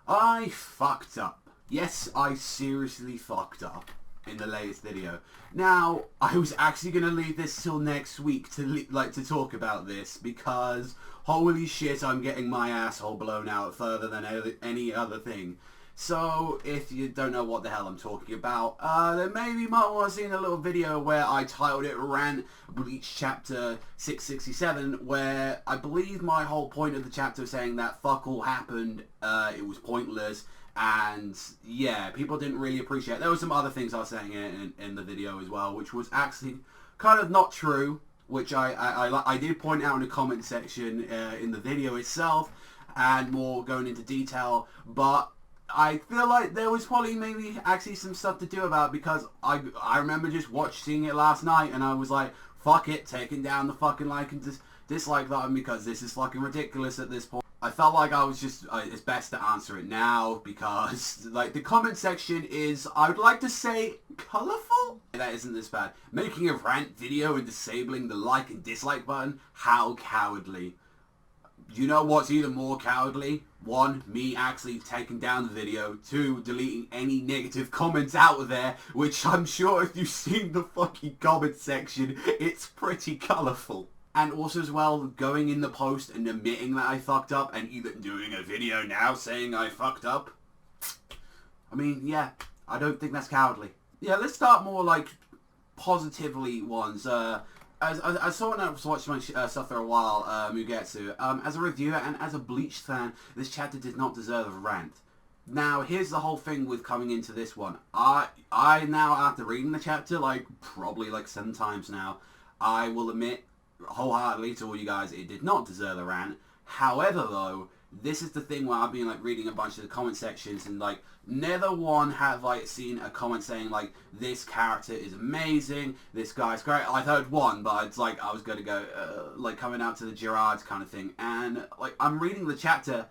I fucked up. Yes, I seriously fucked up in the latest video. Now, I was actually going to leave this till next week to talk about this because holy shit, I'm getting my asshole blown out further than any other thing. So, if you don't know what the hell I'm talking about, then maybe you might want to see a little video where I titled it Rant Bleach Chapter 667, where I believe my whole point of the chapter was saying that fuck all happened, it was pointless, and yeah, people didn't really appreciate it. There were some other things I was saying in the video as well, which was actually kind of not true, which I did point out in the comment section in the video itself, and more going into detail, but I feel like there was probably maybe actually some stuff to do about it because I remember just seeing it last night and I was like, fuck it, taking down the fucking like and dislike button because this is fucking ridiculous at this point. I felt like I was just, it's best to answer it now because like the comment section is, I would like to say, colourful? That isn't this bad. Making a rant video and disabling the like and dislike button? How cowardly. You know what's even more cowardly? 1, me actually taking down the video. 2, deleting any negative comments out of there, which I'm sure if you've seen the fucking comment section, it's pretty colourful. And also as well, going in the post and admitting that I fucked up and even doing a video now saying I fucked up. I mean, yeah, I don't think that's cowardly. Yeah, let's start more like positively ones. As someone that's watched my stuff for a while, Mugetsu, as a reviewer and as a Bleach fan, this chapter did not deserve a rant. Now, here's the whole thing with coming into this one. I now, after reading the chapter, probably 7 times now, I will admit wholeheartedly to all you guys, it did not deserve a rant. However, though, this is the thing where I've been reading a bunch of the comment sections and neither one have seen a comment saying this character is amazing, this guy's great. I've heard one, but it's I was gonna go coming out to the Gerards kind of thing, and I'm reading the chapter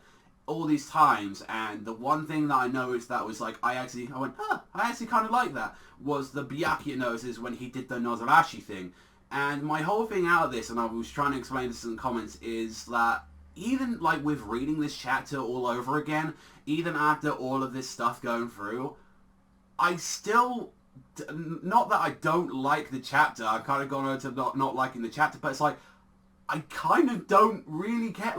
all these times, and the one thing that I noticed that was I went, huh, I actually kind of like that, was the Byakuya notices when he did the Nozarashi thing. And my whole thing out of this, and I was trying to explain this in the comments, is that even with reading this chapter all over again, even after all of this stuff going through, I still, not that I don't like the chapter, I've kind of gone over to not liking the chapter, but it's I kind of don't really care.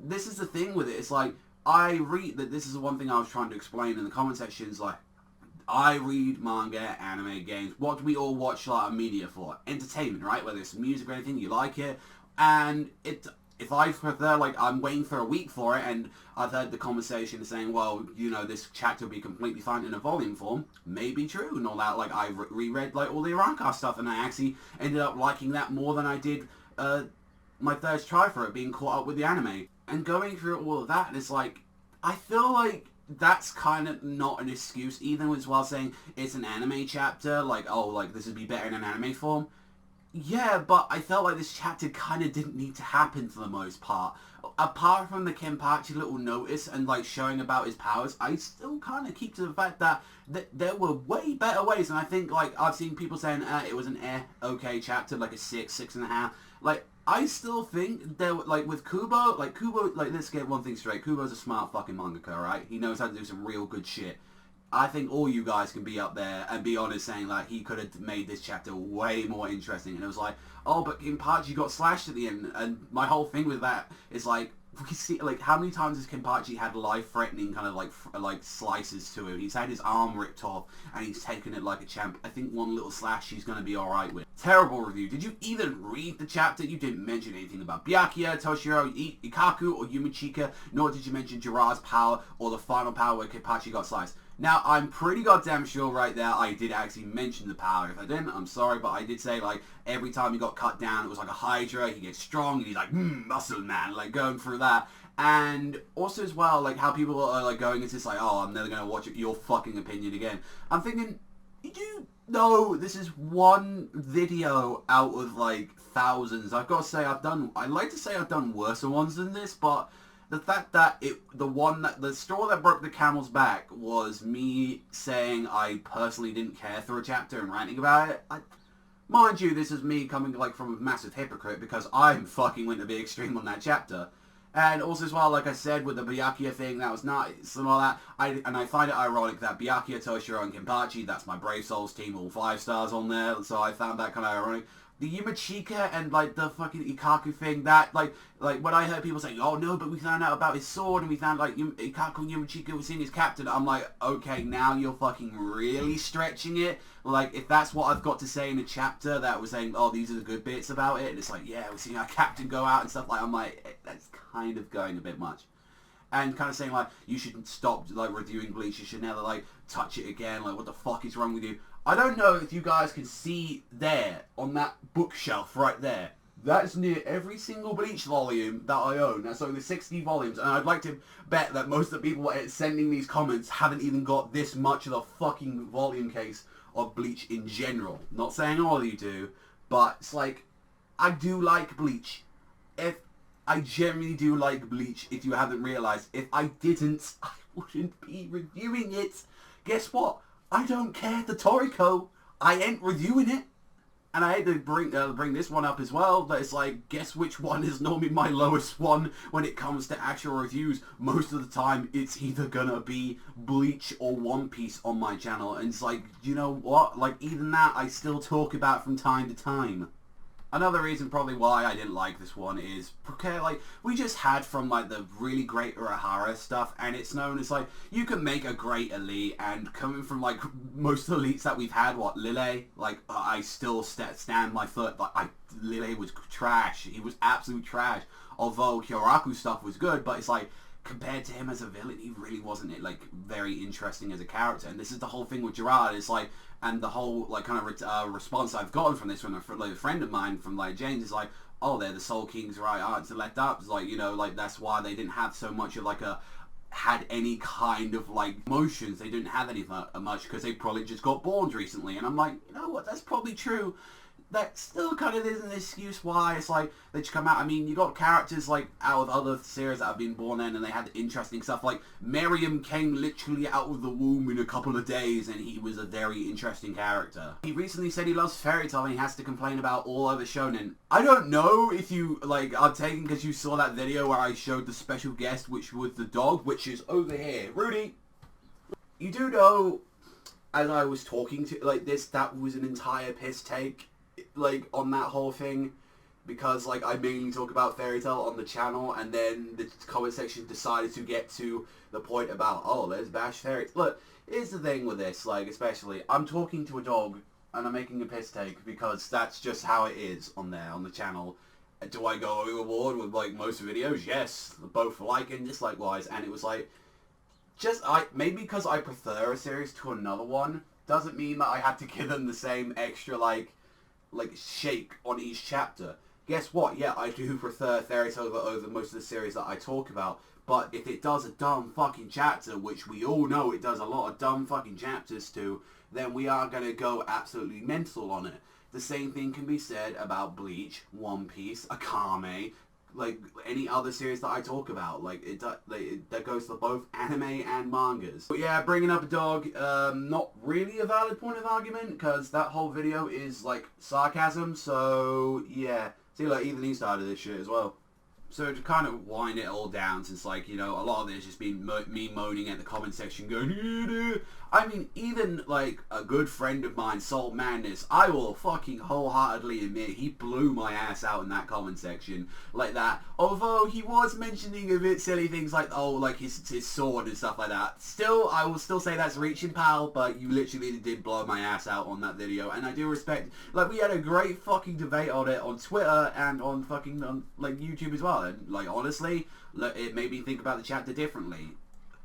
This is the thing with it, it's I read that, this is the one thing I was trying to explain in the comment sections, I read manga, anime, games. What do we all watch media for? Entertainment, right? Whether it's music or anything, you like it. And if I prefer, I'm waiting for a week for it, and I've heard the conversation saying, well, this chapter will be completely fine in a volume form. Maybe true and all that. I reread, all the Iranka stuff, and I actually ended up liking that more than I did my first try for it, being caught up with the anime. And going through all of that, it's I feel that's kind of not an excuse, even as well saying it's an anime chapter, this would be better in an anime form. Yeah, but I felt this chapter kind of didn't need to happen for the most part. Apart from the Kenpachi little notice and showing about his powers, I still kind of keep to the fact that there were way better ways, and I think I've seen people saying it was an okay chapter, a 6, 6.5. I still think there, with Kubo, let's get one thing straight. Kubo's a smart fucking mangaka, right? He knows how to do some real good shit. I think all you guys can be up there and be honest saying he could have made this chapter way more interesting. And it was oh, but Kenpachi got slashed at the end. And my whole thing with that is we see how many times has Kenpachi had life-threatening kind of slices to him? He's had his arm ripped off and he's taken it like a champ. I think one little slash he's going to be alright with. Terrible review. Did you even read the chapter? You didn't mention anything about Byakuya, Toshiro, Ikaku, or Yumichika, nor did you mention Jiraiya's power or the final power where Kenpachi got sliced. Now, I'm pretty goddamn sure right there I did actually mention the power. If I didn't, I'm sorry, but I did say, every time he got cut down, it was like a Hydra, he gets strong, and he's muscle man, going through that. And also as well, how people are, going into this, oh, I'm never going to watch it, your fucking opinion again. I'm thinking, you know this is one video out of, thousands. I've got to say, I'd like to say I've done worse ones than this, but the fact that the straw that broke the camel's back was me saying I personally didn't care for a chapter and ranting about it. Mind you, this is me coming from a massive hypocrite because I'm fucking went to be extreme on that chapter. And also as well, like I said, with the Byakuya thing, that was nice and all that. I find it ironic that Byakuya, Toshiro, and Kenpachi, that's my Brave Souls team, all 5 stars on there, so I found that kind of ironic. The Yumachika and, like, the fucking Ikaku thing, that, like, when I heard people saying, oh, no, but we found out about his sword, and we found, like, Ikaku and Yumachika was seeing his captain, I'm like, okay, now you're fucking really stretching it. Like, if that's what I've got to say in a chapter that was saying, oh, these are the good bits about it, and it's like, yeah, we're seeing our captain go out and stuff, like, I'm like, that's kind of going a bit much. And kind of saying, like, you should stop, like, reviewing Bleach, you should never, like, touch it again, like, what the fuck is wrong with you? I don't know if you guys can see there, on that bookshelf right there. That's near every single Bleach volume that I own. That's over 60 volumes. And I'd like to bet that most of the people sending these comments haven't even got this much of the fucking volume case of Bleach in general. Not saying all of you do, but it's like, I do like Bleach. I generally do like Bleach, if you haven't realised. If I didn't, I wouldn't be reviewing it. Guess what? I don't care, the Toriko. I ain't reviewing it. And I hate to bring this one up as well, but it's like, guess which one is normally my lowest one when it comes to actual reviews? Most of the time, it's either gonna be Bleach or One Piece on my channel. And it's like, you know what? Like, even that I still talk about from time to time. Another reason probably why I didn't like this one is because, like, we just had from, like, the really great Urahara stuff, and it's known as, like, you can make a great elite, and coming from, like, most of the elites that we've had, what, Lille, like, I still stand my foot, like, Lille was trash. He was absolute trash. Although Kyoraku's stuff was good, but it's like, compared to him as a villain, he really wasn't, like, very interesting as a character. And this is the whole thing with Gerard. It's like, and the whole, like, kind of response I've gotten from this from a friend of mine, from, like, James, is like, oh, they're the Soul King's right aren't to let up. It's like, you know, like, that's why they didn't have so much of, like, had any kind of, like, emotions. They didn't have any much because they probably just got born recently. And I'm like, you know what, that's probably true. That still kind of isn't an excuse why it's like they just come out. I mean, you got characters like out of other series that have been born in, and they had interesting stuff. Like Miriam came literally out of the womb in a couple of days, and he was a very interesting character. He recently said he loves Fairy Tail and he has to complain about all other shonen. I don't know if you like are taking because you saw that video where I showed the special guest, which was the dog, which is over here, Rudy. You do know, as I was talking to like this, that was an entire piss take. Like on that whole thing, because like I mainly talk about Fairy Tail on the channel, and then the comment section decided to get to the point about, oh, let's bash Fairy Tail. Look, here's the thing with this, like, especially I'm talking to a dog and I'm making a piss take because that's just how it is on there on the channel. Do I go overboard with like most videos? Yes, both like and dislike wise. And it was like, just maybe because I prefer a series to another one doesn't mean that I had to give them the same extra like shake on each chapter. Guess what? Yeah, I do prefer Fairy Tail over most of the series that I talk about, but if it does a dumb fucking chapter, which we all know it does a lot of dumb fucking chapters too, then we are going to go absolutely mental on it. The same thing can be said about Bleach, One Piece, Akame, like any other series that I talk about. Like that goes for both anime and mangas. But yeah, bringing up a dog, not really a valid point of argument because that whole video is like sarcasm. So yeah, see, like even he started this shit as well. So to kind of wind it all down, since like, you know, a lot of this has just been me moaning at the comment section going, I mean, even like a good friend of mine, Salt Madness, I will fucking wholeheartedly admit he blew my ass out in that comment section like that. Although he was mentioning a bit silly things like, oh, like his sword and stuff like that. Still, I will still say that's reaching, pal, but you literally did blow my ass out on that video, and I do respect, like, we had a great fucking debate on it on Twitter and on fucking like YouTube as well, and like honestly, it made me think about the chapter differently.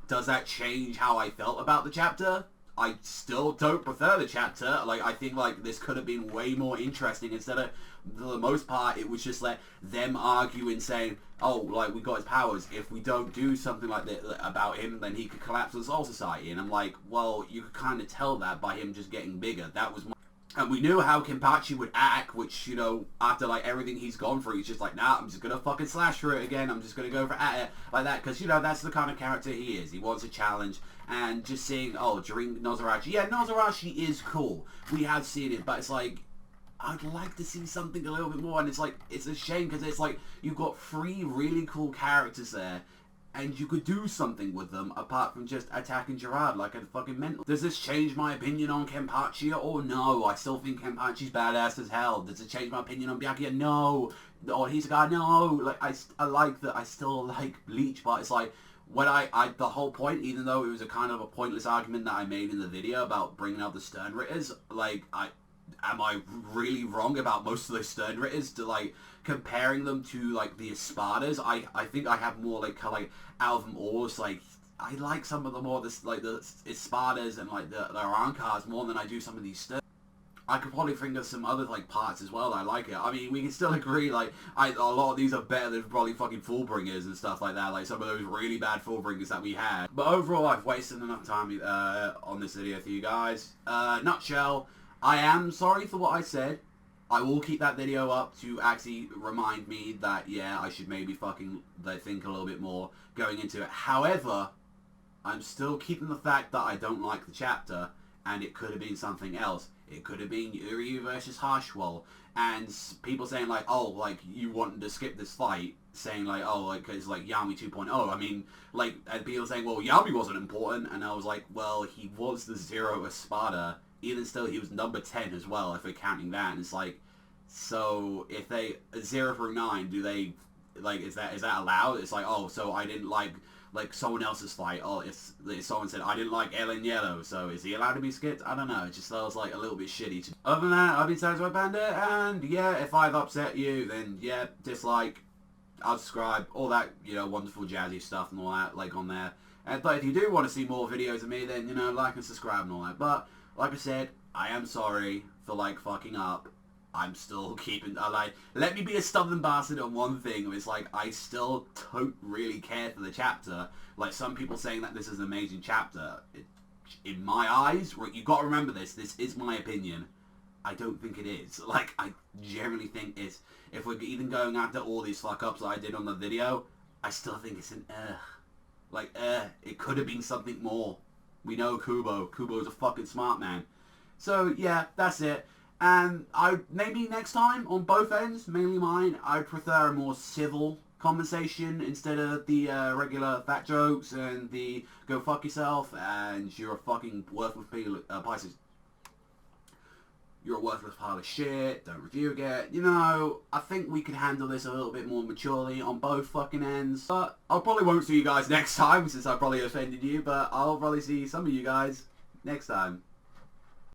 Does that change how I felt about the chapter? I still don't prefer the chapter. Like, I think, like, this could have been way more interesting. Instead of, for the most part, it was just, like, them arguing, saying, oh, like, we got his powers. If we don't do something like that about him, then he could collapse the Soul Society. And I'm like, well, you could kind of tell that by him just getting bigger. That was my... And we knew how Kenpachi would act, which, you know, after, like, everything he's gone through, he's just like, nah, I'm just gonna fucking slash through it again. I'm just gonna go for at it like that. Because, you know, that's the kind of character he is. He wants a challenge. And just seeing, oh, during Nozarashi. Yeah, Nozarashi is cool. We have seen it, but it's like, I'd like to see something a little bit more, and it's like, it's a shame, because it's like, you've got 3 really cool characters there, and you could do something with them apart from just attacking Gerard like a fucking mental. Does this change my opinion on Kenpachi? Or no? I still think Kenpachi's badass as hell. Does it change my opinion on Byakuya? No. Or he's a guy? No. Like, I like that. I still like Bleach, but it's like, when the whole point, even though it was a kind of a pointless argument that I made in the video about bringing out the Sternritters, like, am I really wrong about most of those Sternritters? To like comparing them to like the Espadas, I think I have more like out of them all. It's like I like some of the more like the Espadas and like the Arancars more than I do some of these Stern. I could probably think of some other like parts as well that I like it. I mean, we can still agree like a lot of these are better than probably fucking Fullbringers and stuff like that. Like some of those really bad Fullbringers that we had. But overall, I've wasted enough time on this video for you guys. Nutshell. I am sorry for what I said. I will keep that video up to actually remind me that, yeah, I should maybe fucking think a little bit more going into it. However, I'm still keeping the fact that I don't like the chapter, and it could have been something else. It could have been Uryu versus Harshwell, and people saying like, oh, like, you wanted to skip this fight, saying like, oh, like, it's like Yami 2.0. I mean, like, and people saying, well, Yami wasn't important, and I was like, well, he was the Zero Espada. Even still, he was number 10 as well, if we're counting that. And it's like, so if they 0 through 9, do they like is that allowed? It's like, oh, so I didn't like someone else's fight. Oh, if someone said I didn't like Ellen Yellow, so is he allowed to be skipped? I don't know. It just feels like a little bit shitty. Other than that, I've been Savagezweipanda, and yeah, if I've upset you, then yeah, dislike, unsubscribe, all that, you know, wonderful jazzy stuff and all that, like, on there. And but if you do want to see more videos of me, then, you know, like and subscribe and all that. But like I said, I am sorry for like fucking up. I'm still keeping, let me be a stubborn bastard on one thing. It's like, I still don't really care for the chapter. Like, some people saying that this is an amazing chapter. In my eyes, you gotta remember this is my opinion. I don't think it is. Like, I generally think it's, if we're even going after all these fuck-ups that I did on the video, I still think it's an Like, it could have been something more. We know Kubo. Kubo's a fucking smart man. So, yeah, that's it. And maybe next time, on both ends, mainly mine, I'd prefer a more civil conversation instead of the regular fat jokes and the go fuck yourself and you're a fucking worthless you're a worthless pile of shit, don't review again. You know, I think we could handle this a little bit more maturely on both fucking ends. But I probably won't see you guys next time, since I probably offended you, but I'll probably see some of you guys next time.